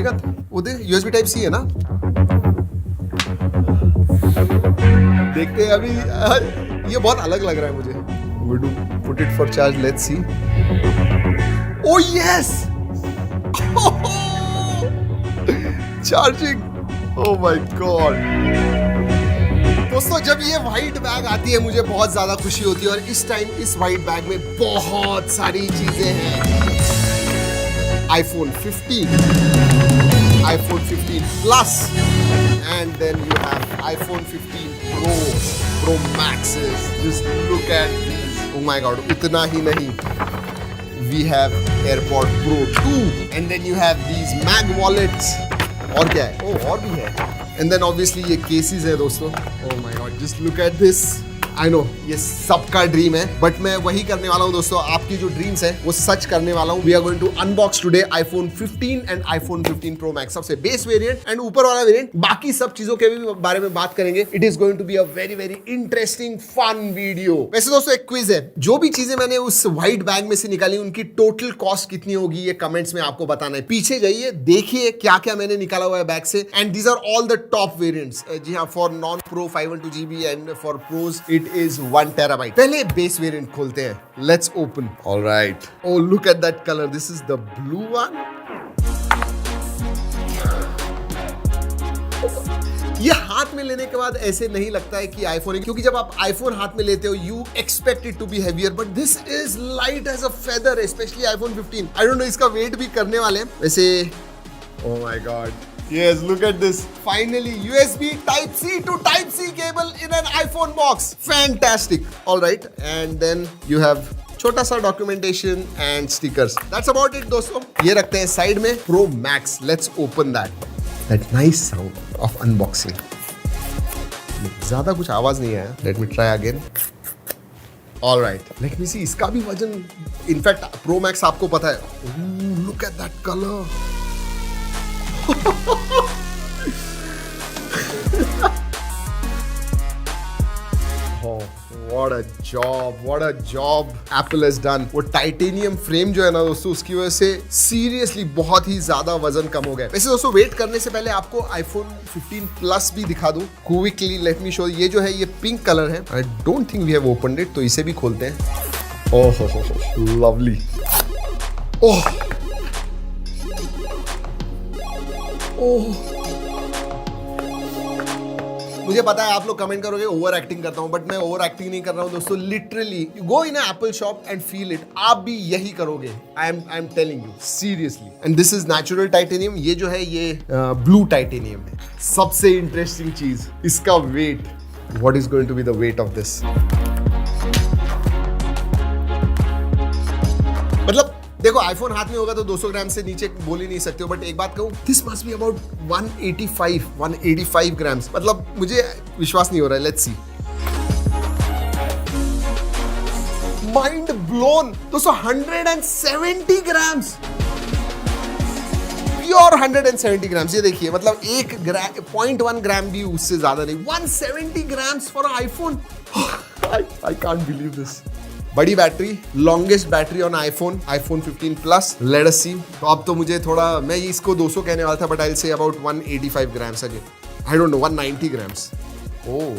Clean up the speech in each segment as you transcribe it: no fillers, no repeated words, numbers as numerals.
का वो दे, USB type सी है ना? देखते हैं अभी। ये बहुत अलग लग रहा है मुझे। We do put it for charge, let's see. Oh yes! Charging! Oh my God! दोस्तों जब ये व्हाइट बैग आती है मुझे बहुत ज्यादा खुशी होती है, और इस टाइम इस व्हाइट बैग में बहुत सारी चीजें हैं। iPhone 15, iPhone 15 Plus, and then you have iPhone 15 Pro Maxes. Just look at these. Oh my God! इतना ही नहीं, we have AirPod Pro 2, and then you have these Mag wallets. और क्या है? Oh, और भी है। And then obviously ये cases है दोस्तों। Oh my God! Just look at this. I know ये सबका ड्रीम है, बट मैं वही करने वाला हूँ दोस्तों, आपकी जो ड्रीम्स है वो सच करने वाला हूँ। We are going to unbox today iPhone 15 and iPhone 15 Pro Max, सबसे बेस वेरिएंट एंड ऊपर वाला वेरिएंट। बाकी सब चीजों के भी बारे में बात करेंगे। It is going to be a very very interesting fun video। वैसे दोस्तों एक क्विज है, जो भी चीजें मैंने उस व्हाइट बैग में से निकाली उनकी टोटल कॉस्ट कितनी होगी ये कमेंट्स में आपको बताना है। पीछे जाइए, देखिए क्या क्या मैंने निकाला हुआ है बैग से, and these are all the top variants. जी हाँ, for non pro 512 GB and for pros it is 1 terabyte। पहले बेस वेरिएंट खोलते हैं। Let's open। All right। Oh, look at that color। This is the blue one। ये हाथ में लेने के बाद ऐसे नहीं लगता है कि आईफोन है, क्योंकि जब आप आईफोन हाथ में लेते हो you expect it to be heavier, but this is light as a feather, specially iPhone 15। I don't know इसका वेट भी करने वाले हैं वैसे। Oh my God। Yes, look at this. Finally, USB Type-C to Type-C cable in an iPhone box. Fantastic. All right. And then you have छोटा सा documentation and stickers. That's about it दोस्तों। ये रखते हैं साइड में। Pro Max. Let's open that. That nice sound of unboxing. ज़्यादा कुछ आवाज नहीं आया। Let me try again. All right. Let me see. इसका भी वजन, in fact, Pro Max आपको पता है। Ooh, look at that color. Oh, what a job Apple has done। वो टाइटेनियम फ्रेम जो है ना दोस्तों, उसकी वजह से सीरियसली बहुत ही ज्यादा वजन कम हो गया। वैसे दोस्तों वेट करने से पहले आपको iPhone 15 Plus भी दिखा दूं क्विकली। Let me show. ये जो है ये पिंक कलर है। I don't think we have opened it, तो इसे भी खोलते हैं। ओह लवली। ओह मुझे पता है आप लोग कमेंट करोगे ओवर एक्टिंग करता हूं, बट मैं ओवर एक्टिंग नहीं कर रहा हूं दोस्तों। Literally go in Apple shop and feel it. आप भी यही करोगे। I am telling you seriously. And this is natural titanium. ये जो है ये ब्लू टाइटेनियम है। सबसे इंटरेस्टिंग चीज इसका weight. What is going to be the weight of this? मतलब देखो आईफोन हाथ में होगा तो 200 ग्राम से नीचे बोल ही नहीं सकते हो, बट एक बात कहूं, this must be about 185 grams. मतलब मुझे विश्वास नहीं हो रहा है। Let's see. माइंड ब्लोन दोस्तों। 170 ग्राम्स, प्योर 170 ग्राम्स। ये देखिए, मतलब 0.1 ग्राम भी उससे ज्यादा नहीं। 170 grams for iPhone. I can't believe this. बड़ी battery, longest battery on iPhone 15 Plus। Let us see. तो अब तो मुझे थोड़ा, मैं इसको 200 कहने वाला था, but I will say about 185 grams again. I don't no, 190 grams. Oh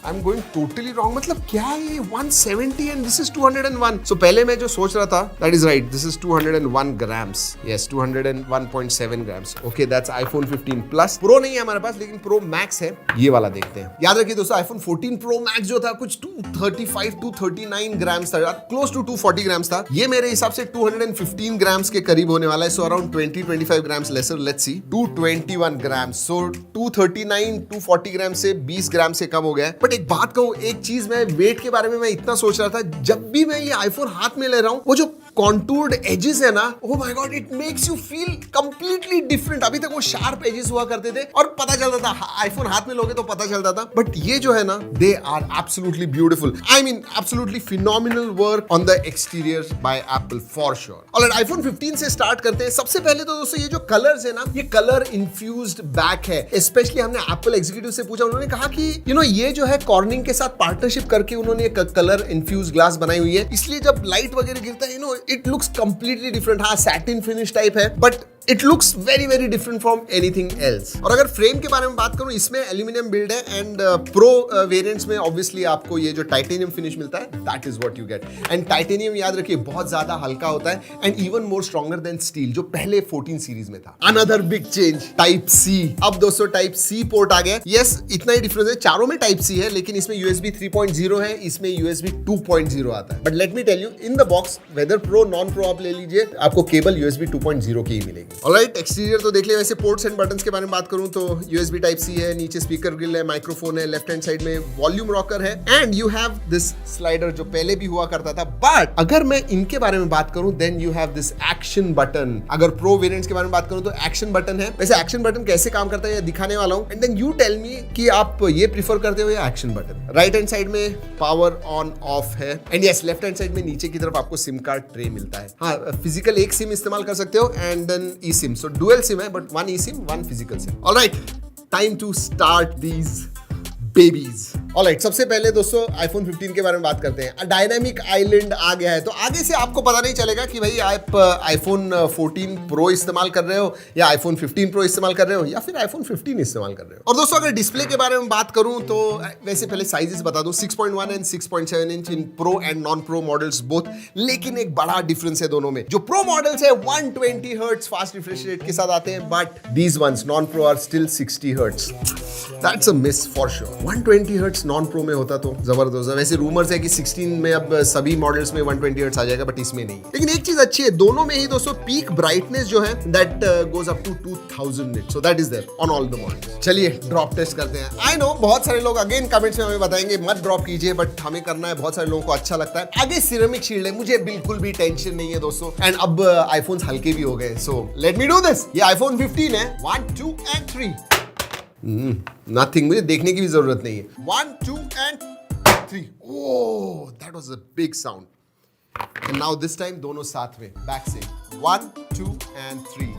I am going totally wrong. मतलब क्या है ये 170 एंड दिस इज 201। सो पहले मैं जो सोच रहा था that is right, this is 201 grams. Yes 201.7 grams. Okay that's iPhone 15 Plus। Pro नहीं है हमारे पास, लेकिन प्रो मैक्स है। ये वाला देखते हैं। याद रखिए दोस्तों iPhone 14 Pro Max जो था कुछ 235 239 ग्राम्स था, क्लोज टू 240 ग्राम्स था। ये मेरे हिसाब से 215 ग्राम्स के करीब होने वाला है। So around 20-25 grams lesser. Let's see. 221 grams. So 239 240 gram से 20 ग्राम से कम हो गया है। बट एक बात कहूं, एक चीज मैं वेट के बारे में मैं इतना सोच रहा था, जब भी मैं ये आईफोन हाथ में ले रहा हूं, वो जो कॉन्टूर्ड एजेस है ना, ओह my God, it makes you feel completely different. अभी तक वो शार्प एजेस हुआ करते थे और पता चलता था, आईफोन हाथ में लोगे तो पता चलता था, बट ये जो है ना, they are absolutely beautiful. I mean absolutely phenomenal work on the exterior by Apple for sure. Alright, iPhone 15 से स्टार्ट करते हैं। सबसे पहले तो दोस्तों ये जो कलर्स है ना, ये कलर इन्फ्यूज्ड बैक है। स्पेशली हमने एप्पल एग्जीक्यूटिव से पूछा, उन्होंने कहा कि ये जो है कॉर्निंग के साथ पार्टनरशिप करके उन्होंने कलर इन्फ्यूज ग्लास बनाई हुई है, इसलिए जब लाइट वगैरह गिरता है इट लुक्स कंप्लीटली डिफरेंट। हाँ, सैटिन फिनिश टाइप है, but it looks very very different from anything else. और अगर फ्रेम के बारे में बात करूं, इसमें एल्यूमिनियम बिल्ड है एंड प्रो वेरिएंट्स में ऑब्वियसली आपको ये जो टाइटेनियम फिनिश मिलता है, that is what you get. And titanium याद रखिए बहुत ज्यादा हल्का होता है and even more stronger than steel, जो पहले 14 सीरीज में था। Another big change, type C. अब दोस्तों टाइप सी पोर्ट आ गया। यस, इतना ही डिफरेंस है, चारों में टाइप सी है, लेकिन इसमें USB 3.0 है, इसमें USB 2.0 आता है। But let me tell you, in the box whether pro non pro आप ले लीजिए, आपको केबल USB 2.0 की ही मिलेगी। ऑलराइट, एक्सटीरियर तो देख ले। वैसे पोर्ट्स एंड बटन्स के बारे में बात करूं तो USB टाइप सी है, नीचे स्पीकर ग्रिल है, माइक्रोफोन है, लेफ्ट हैंड साइड में वॉल्यूम रॉकर है and you have this slider जो पहले भी हुआ करता था। बट अगर मैं इनके बारे में बात करूं then you have this action button. अगर प्रो वेरिएंट्स के बारे में बात करूं तो एक्शन बटन है। वैसे एक्शन बटन कैसे काम करता है ये दिखाने वाला हूं and then you tell me कि आप ये प्रीफर करते हो या action button. Right hand side में पावर ऑन ऑफ है and yes, left hand side में नीचे की तरफ आपको सिम कार्ड ट्रे मिलता है। हाँ, फिजिकल एक सिम इस्तेमाल कर सकते हो and then eSIM, so dual SIM है but one eSIM one physical SIM. Alright, time to start these babies. Alright, सबसे पहले दोस्तों iPhone 15 के बारे में बात करते हैं। डायनामिक आइलैंड आ गया है, तो आगे से आपको पता नहीं चलेगा कि भाई आप iPhone 14 Pro इस्तेमाल कर रहे हो या iPhone 15 Pro इस्तेमाल कर रहे हो या फिर iPhone 15 इस्तेमाल कर रहे हो। और दोस्तों अगर डिस्प्ले के बारे में बात करूं तो वैसे पहले साइजेस बता दूं, 6.1 and 6.7 inch in pro and non pro models both. लेकिन एक बड़ा डिफरेंस है दोनों में। जो प्रो मॉडल्स है 120 हर्ट्ज फास्ट रिफ्रेश रेट के साथ आते हैं, but these ones non pro are still 60 hertz. That's a miss for sure. 120 hertz non pro में होता तो जबरदस्त है। वैसे रूमर्स है कि 16 में अब सभी मॉडल्स में 120 हर्ट्ज आ जाएगा, बट इसमें नहीं। लेकिन एक चीज अच्छी है, दोनों में ही दोस्तों पीक ब्राइटनेस जो है that goes up to 2000 nit, so that is there on all the models. चलिए ड्रॉप टेस्ट करते हैं। आई नो बहुत सारे लोग अगेन कमेंट्स में हमें बताएंगे मत ड्रॉप कीजिए, बट हमें करना है, बहुत सारे लोगों को अच्छा लगता है। आगे सिरेमिक शील्ड है, मुझे बिल्कुल भी टेंशन नहीं है दोस्तों। एंड अब आईफोन्स हल्के भी हो गए, so let me do this. ये iPhone 15 है। 1 2 and 3 नथिंग, मुझे देखने की भी जरूरत नहीं है। 1 2 and 3। Oh, that was a big sound. And now this time दोनों साथ में बैक से 1 2 and 3।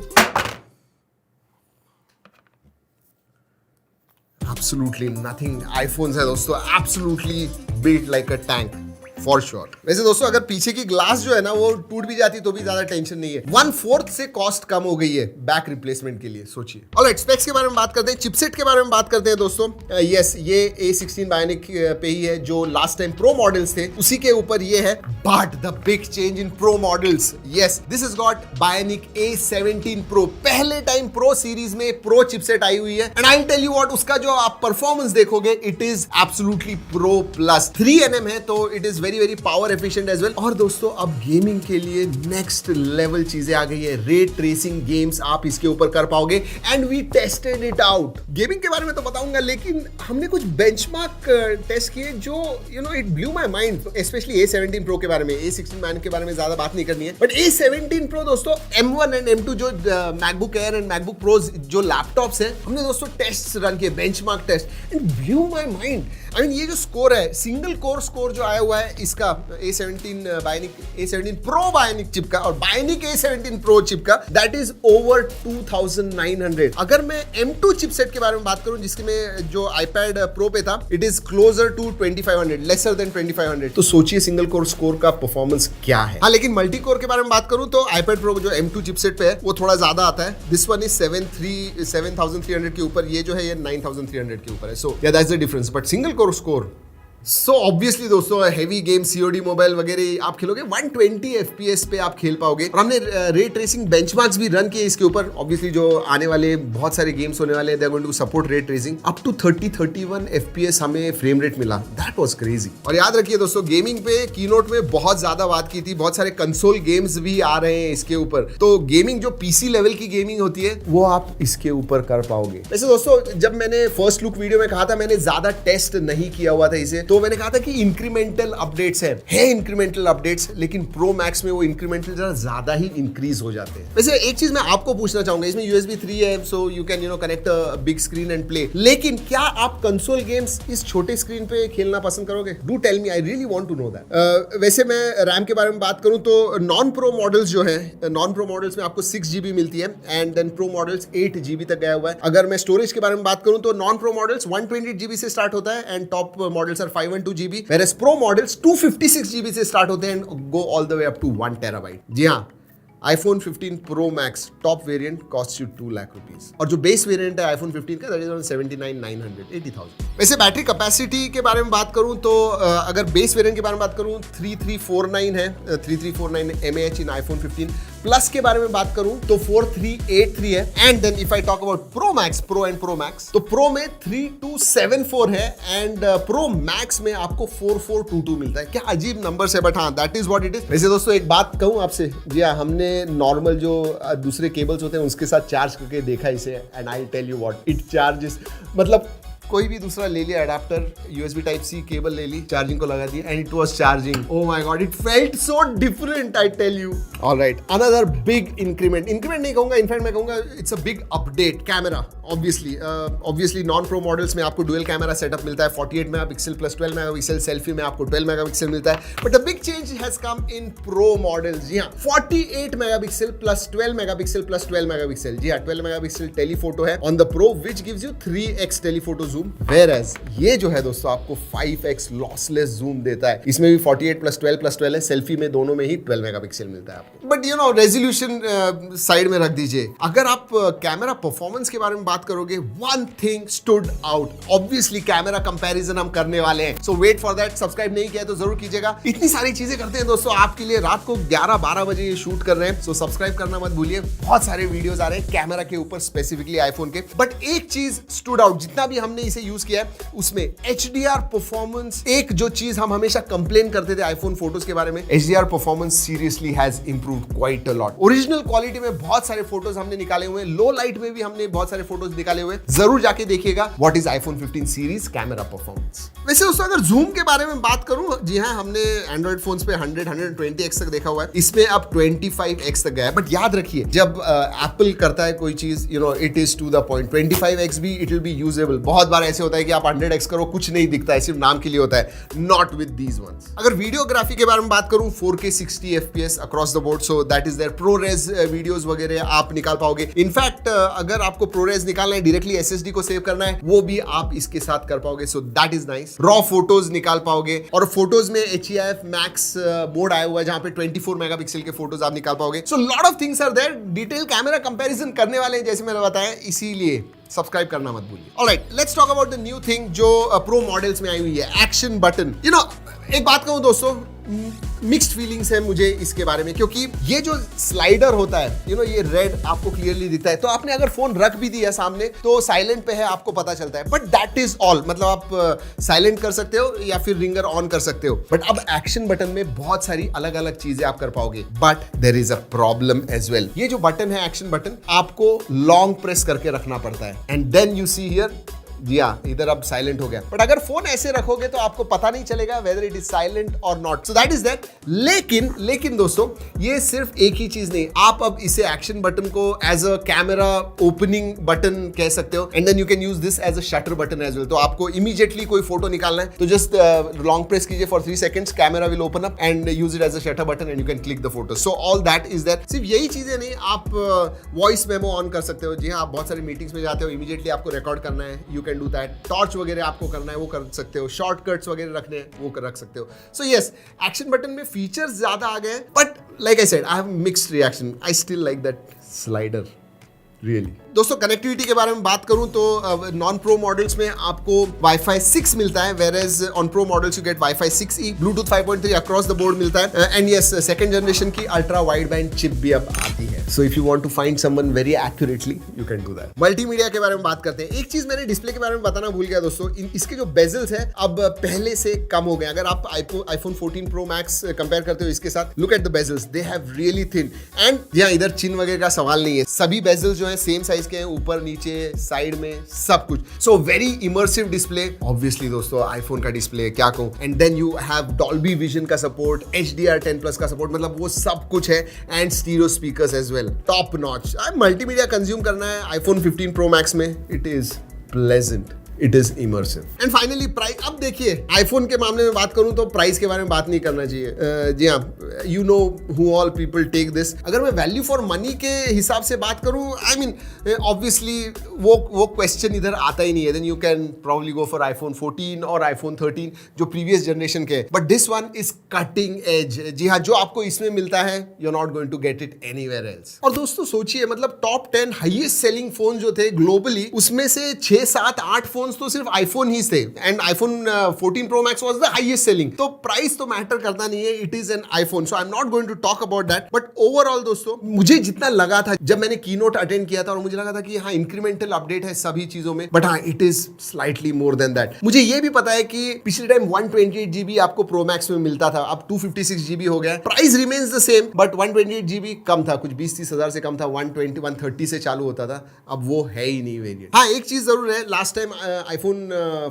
Absolutely nothing। iPhones है दोस्तों, absolutely built like a tank for sure। वैसे दोस्तों अगर पीछे की ग्लास जो है ना वो टूट भी जाती तो भी ज्यादा टेंशन नहीं है। 1/4 से कॉस्ट कम हो गई है बैक रिप्लेसमेंट के लिए, सोचिए। ऑलराइट, स्पेक्स के बारे में बात करते हैं, चिपसेट के बारे में बात करते हैं दोस्तों। यस, ये A16 बायोनिक पे ही है जो लास्ट टाइम प्रो मॉडल्स थे, उसी के ऊपर ये है। But the big change in pro models, yes, this is got bionic A17 Pro। पहले टाइम प्रो सीरीज में प्रो चिपसेट आई हुई है and I tell you what, उसका जो आप परफॉर्मेंस देखोगे it is absolutely pro plus. 3nm है तो it is very power efficient as well. और दोस्तों अब गेमिंग के लिए नेक्स्ट लेवल चीजें आ गई है। रे ट्रेसिंग गेम्स आप इसके ऊपर कर पाओगे and we tested it out. Gaming के बारे में तो बताऊंगा, लेकिन हमने कुछ बेंचमार्क टेस्ट किए जो you know it blew my mind, specially A17 Pro के बारे में। A16 के बारे में ज्यादा बात नहीं करनी है, बट A17 Pro दोस्तों M1 एंड M2 जो MacBook Air and MacBook Pro जो लैपटॉप्स हैं, हमने दोस्तों टेस्ट रन किए, benchmark test, and blew my mind. I mean ये जो स्कोर है, सिंगल कोर स्कोर जो आया हुआ है इसका A17 bionic A17 Pro bionic chip का और बायोनिक A17 Pro चिप का, दैट इज ओवर 2900। अगर मैं M2 चिपसेट के बारे में बात करूं जिसके में जो iPad Pro पे था, it is closer to 2500, lesser than 2500। तो सोचिए सिंगल कोर स्कोर का परफॉर्मेंस क्या है। हाँ, लेकिन मल्टी कोर के बारे में बात करूं तो iPad Pro जो M2 चिपसेट पे है वो थोड़ा ज्यादा आता है। दिस वन इज 7300 के ऊपर, ये जो है ये 9300 के ऊपर है। सो या that's the difference, but single core score. So obviously दोस्तों हैवी गेम COD मोबाइल वगैरह आप खेलोगे 120 FPS पे आप खेल पाओगे। और हमने रे ट्रेसिंग बेंचमार्क्स भी रन किए इसके ऊपर। ऑब्वियसली जो आने वाले बहुत सारे गेम्स होने वाले, they are going to support ray tracing. Up to 30-31 FPS हमें फ्रेम रेट मिला, दैट वाज क्रेजी। और याद रखिए दोस्तों, गेमिंग पे कीनोट में बहुत ज्यादा बात की थी, बहुत सारे कंसोल गेम्स भी आ रहे हैं इसके ऊपर। तो गेमिंग जो PC लेवल की गेमिंग होती है वो आप इसके ऊपर कर पाओगे। वैसे दोस्तों जब मैंने फर्स्ट लुक वीडियो में कहा था, मैंने ज्यादा टेस्ट नहीं किया हुआ था इसे, तो मैंने कहा था कि इंक्रीमेंटल अपडेट्स है इंक्रीमेंटल अपडेट्स, लेकिन प्रो मैक्स में वो इंक्रीमेंटल जरा ज्यादा ही इंक्रीज हो जाते हैं। वैसे एक चीज मैं आपको पूछना चाहूंगा, इसमें USB 3 है, so you can connect a big screen and play, लेकिन क्या आप कंसोल गेम्स इस छोटे स्क्रीन पे खेलना पसंद करोगे? Do tell me, I really want to know that. वैसे मैं रैम के बारे में बात करूं तो नॉन प्रो मॉडल्स जो है, नॉन प्रो मॉडल्स में आपको 6 GB मिलती है and then pro models 8 GB तक गया हुआ है। अगर मैं स्टोरेज के बारे में बात करूं तो नॉन प्रो मॉडल्स 128 GB से स्टार्ट होता है and top models are 512 GB, whereas Pro models 256 GB से स्टार्ट होते हैं and go all the way up to 1 TB. जी हाँ, iPhone 15 Pro Max top variant cost you 2 lakh rupees, और जो base variant है iPhone 15 का दैट इज अराउंड 79,900, 80,000. वैसे battery capacity के बारे में बात करूं तो अगर बेस वेरिएंट के बारे में बात करूं 3349 है, 3349 mAh इन iPhone 15. प्लस के बारे में बात करूं तो 4383 है. And then if I talk about pro max, pro and pro max, तो प्रो में 3274 है एंड प्रो मैक्स में आपको 4422 मिलता है. क्या अजीब नंबर्स है, बट हाँ that is what it is. वैसे दोस्तों एक बात कहूं आपसे, जी हाँ, हमने नॉर्मल जो दूसरे केबल्स होते हैं उसके साथ चार्ज करके देखा इसे, and I tell you what it charges. मतलब कोई भी दूसरा ले लिया adapter, USB type C cable ले ली, चार्जिंग को लगा दी and it was charging. Oh my God, it felt so different, I tell you. Alright, another big increment नहीं कहूंगा, इनफैक्ट मैं कहूंगा it's a big update. Camera obviously non pro models में आपको डुअल कैमरा सेटअप मिलता है, 48 megapixel plus 12 megapixel. Selfie में आपको 12 मेगापिक्सल मिलता है. But the big change has come in pro models. जी हाँ, 48 megapixel plus 12 megapixel plus 12 megapixel. जी हाँ, 12 मेगापिक्सल टेलीफोटो है on the pro which gives you 3x telephoto zoom. Whereas ये जो है दोस्तों आपको 5x लॉसलेस जूम देता है. इसमें भी 48 प्लस 12 है, सेल्फी में दोनों में ही 12 मेगापिक्सल मिलता है आपको. But you know resolution side में रख दीजिए. अगर आप कैमरा परफॉर्मेंस के बारे में बात करोगे, one thing stood out. Obviously camera comparison हम करने वाले हैं, सो वेट फॉर दैट. सब्सक्राइब नहीं किया तो जरूर कीजिएगा. इतनी सारी चीजें करते हैं दोस्तों आपके लिए. रात को 11-12 बजे ये शूट कर रहे हैं, सो सब्सक्राइब करना मत भूलिए. बहुत सारे वीडियोस आ रहे हैं कैमरा के ऊपर, स्पेसिफिकली आईफोन के. बट एक चीज स्टूड आउट, जितना भी हमने इसे यूज किया है उसमें HDR परफॉर्मेंस. एक जो चीज हम हमेशा कंप्लेन करते थे आईफोन फोटोज के बारे में, HDR performance seriously has improved quite a lot. Original quality में बहुत सारे फोटोज हमने निकाले हुए हैं, लो लाइट में भी हमने बहुत सारे फोटोज निकाले हुए हैं. जरूर जाके देखिएगा what is iPhone 15 series camera performance. वैसे दोस्तों अगर जूम के बारे में बात करूं, जी हाँ, हमने एंड्रॉइड फोन्स पे 100-120x तक देखा हुआ है. इसमें अब 25x तक गया है. बट याद रखिए, जब एप्पल करता है कोई चीज, you know, it is to the point. 25x भी इट विल बी यूजेबल. बहुत बार ऐसे होता है कि आप 100x करो, कुछ नहीं दिखता है, सिर्फ नाम के लिए होता है. Not with these ones. अगर वीडियोग्राफी के बारे में बात करूं, 4K 60 FPS across the board, so that is there. ProRes videos वगैरह आप निकाल पाओगे. इनफैक्ट अगर आपको प्रोरेज निकालना है, डायरेक्टली SSD को सेव करना है, वो भी आप इसके साथ कर पाओगे. सो that is nice. Raw photos निकाल पाओगे, और फोटोज में HEIF मैक्स मोड आया हुआ है जहां पे 24 मेगापिक्सल के फोटोज आप निकाल पाओगे. So lot of things are there. Detail camera comparison करने वाले हैं जैसे मैंने बताया, इसीलिए सब्सक्राइब करना मत भूलिए. Alright, let's talk about the new thing जो प्रो मॉडल्स में आई हुई है, एक्शन बटन. यू नो, एक बात कहूं दोस्तों, मिक्स्ड फीलिंग्स है मुझे इसके बारे में, क्योंकि ये जो स्लाइडर होता है, यू नो, ये रेड आपको क्लियरली दिखता है. तो आपने अगर फोन रख भी दिया सामने तो साइलेंट पे है, आपको पता चलता है. But that is all. मतलब आप साइलेंट कर सकते हो या फिर रिंगर ऑन कर सकते हो. बट अब एक्शन बटन में बहुत सारी अलग अलग चीजें आप कर पाओगे. But there is a problem as well. ये जो बटन है, एक्शन बटन, आपको लॉन्ग प्रेस करके रखना पड़ता है. And then you see here, जी हाँ, इधर अब साइलेंट हो गया. बट अगर फोन ऐसे रखोगे तो आपको पता नहीं चलेगा वेदर इट इज साइलेंट और not. So that is that. लेकिन दोस्तों, ये सिर्फ एक ही चीज नहीं. आप अब इसे एक्शन बटन को as a camera opening button कह सकते हो, and then you can use this as a shutter button as well. तो आपको इमीडिएटली कोई फोटो निकालना है तो जस्ट लॉन्ग प्रेस कीजिए for 3 seconds, camera will open up and use it as a shutter button and you can click the photo. So all that is that. सिर्फ यही चीजें नहीं, आप वॉइस मेमो ऑन कर सकते हो. जी हाँ, आप बहुत सारी मीटिंग्स में जाते हो, इमीडिएटली आपको रिकॉर्ड करना है, you can do that. Torch वगैरह आपको करना है, वो कर सकते हो. शॉर्टकट्स वगैरह रखने हैं, वो रख सकते हो. सो यस, एक्शन बटन में फीचर्स ज्यादा आ गए, but like I said, I have mixed reaction. I still like that slider really. दोस्तों कनेक्टिविटी के बारे में बात करूं तो नॉन प्रो मॉडल्स में आपको Wi-Fi 6 मिलता है, whereas on pro models you get Wi-Fi 6E, Bluetooth 5.3 across the board मिलता है. एंड यस, सेकंड जनरेशन की अल्ट्रा वाइड बैंड चिप भी अब आती है. So if you want to find someone very accurately, you can do that. Multimedia के बारे में बात करते हैं. एक चीज मैंने डिस्प्ले के बारे में बताना भूल गया दोस्तों. इसके जो बेजल्स है अब पहले से कम हो गए. अगर आप iPhone 14 Pro Max कंपेयर करते हो इसके साथ, look at the bezels, they have really thin. And यहाँ इधर चिन वगैरह का सवाल नहीं है. सभी बेजल्स जो है सेम साइज के हैं, ऊपर नीचे साइड में सब कुछ. So very immersive display. Obviously दोस्तों आईफोन का डिस्प्ले क्या कहूं. And then you have Dolby Vision का सपोर्ट, HDR 10+ का सपोर्ट, मतलब वो सब कुछ है. And stereo speakers as well, top notch. Multimedia consume करना है आईफोन 15 Pro Max में, it is pleasant. It is immersive. And finally price, अब देखिए आईफोन के मामले में बात करूं तो प्राइस के बारे में बात नहीं करना चाहिए। जी हाँ, you know who all people take this. अगर मैं वैल्यू फॉर मनी के हिसाब से बात करूं, आई मीन ऑब्वियसली वो क्वेश्चन इधर आता ही नहीं है। Then you can probably go for iPhone 14 और आईफोन 13 जो प्रीवियस जनरेशन के, but this one is cutting edge. जी हाँ, जो आपको इसमें मिलता है you are not going to get it anywhere else. और दोस्तों सोचिए, मतलब टॉप 10 हाईएस्ट सेलिंग फोन जो थे ग्लोबली, उसमें से 6, 7, 8 फोन्स तो सिर्फ आईफोन ही थे, and iPhone 14 pro max was the highest selling. तो प्राइस तो मैटर करता नहीं है, it is an iPhone, so I am not going to talk about that. But overall दोस्तों, मुझे जितना लगा था जब मैंने कीनोट अटेंड किया था, और मुझे लगा था कि हाँ इंक्रीमेंटल अपडेट है सभी चीजों में, बट हाँ it is slightly more than that. मुझे ये भी पता है कि पिछले टाइम 128 GB आपको प्रो मैक्स में मिलता था, अब 256 GB हो गया। Price remains the same, but 128 GB कम था, कुछ 20-30 हजार से कम था, 120, 130 से चालू होता था, अब वो है ही नहीं वेरिएंट। हाँ एक चीज जरूर है, last time iPhone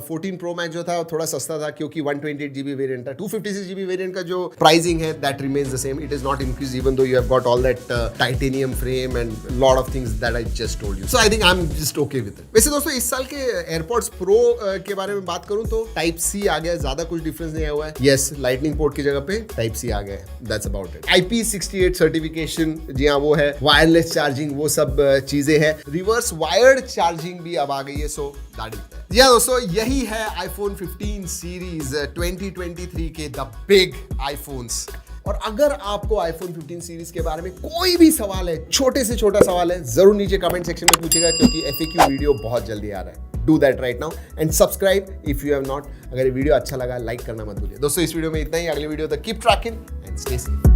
14 pro max जो था थोड़ा सस्ता था क्योंकि 128 GB वेरिएंट था। 256 GB वेरिएंट का जो प्राइसिंग है that remains the same, it is not increase even though you have got all that titanium frame and lot of things that I just told you. So I think I am just okay with it. वैसे दोस्तों इस साल के AirPods pro के बारे में बात करूं तो टाइप सी आ गया, ज्यादा कुछ डिफरेंस नहीं आया हुआ है। यस, लाइटनिंग पोर्ट की जगह पे टाइप सी आ गया है, that's about it. IP68 certification, जी हाँ वो है, वायरलेस चार्जिंग, वो सब चीजें हैं, रिवर्स वायर्ड चार्जिंग भी अब आ गई है, सो दैट इज दैट। जी हाँ दोस्तों, यही है आईफोन 15 सीरीज 2023 के द बिग आईफोन्स। और अगर आपको आईफोन 15 सीरीज के बारे में कोई भी सवाल है, छोटे से छोटा सवाल है, जरूर नीचे कमेंट सेक्शन में पूछेगा, क्योंकि FAQ वीडियो बहुत जल्दी आ रहा है। Do that right now and subscribe if you have not. अगर ये वीडियो अच्छा लगा लाइक करना मत भूलिए। दोस्तों इस वीडियो में इतना ही, अगले वीडियो तक keep trekking and stay safe.